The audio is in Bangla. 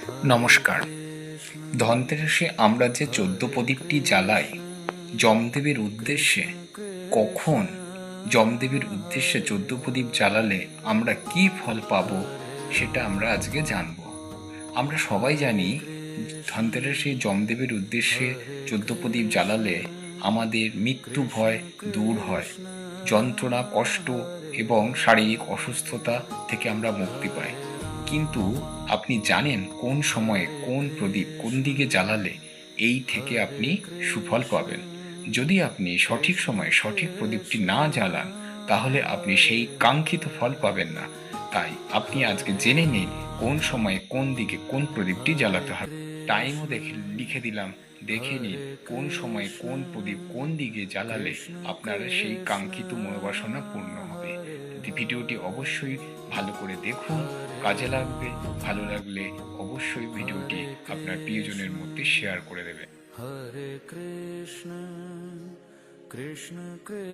নমস্কার। ধনতেরাসে আমরা যে ১৪ প্রদীপটি জ্বালাই যমদেবের উদ্দেশ্যে, কখন যমদেবের উদ্দেশ্যে ১৪ প্রদীপ জ্বালালে আমরা কী ফল পাব সেটা আমরা আজকে জানব। আমরা সবাই জানি ধনতেরাসে যমদেবের উদ্দেশ্যে ১৪ প্রদীপ জ্বালালে আমাদের মৃত্যু ভয় দূর হয়, যন্ত্রণা কষ্ট এবং শারীরিক অসুস্থতা থেকে আমরা মুক্তি পাই। কিন্তু আপনি জানেন কোন সময়ে কোন প্রদীপ কোন দিকে জ্বালালে এই থেকে আপনি সুফল পাবেন? যদি আপনি সঠিক সময়ে সঠিক প্রদীপটি না জ্বালান তাহলে আপনি সেই কাঙ্ক্ষিত ফল পাবেন না। তাই আপনি আজকে জেনে নিন কোন সময়ে কোন দিকে কোন প্রদীপটি জ্বালাতে হবে। টাইমও লিখে দিলাম, দেখে নিন কোন সময়ে কোন প্রদীপ কোন দিকে জ্বালালে আপনার সেই কাঙ্ক্ষিত মনোবাসনা পূর্ণ হবে। ভিডিওটি অবশ্যই ভালো করে দেখুন, কাজে লাগবে। ভালো লাগলে অবশ্যই ভিডিওটি আপনার প্রিয়জনের মধ্যে শেয়ার করে দেবেন। হরে কৃষ্ণ কৃষ্ণ কৃষ্ণ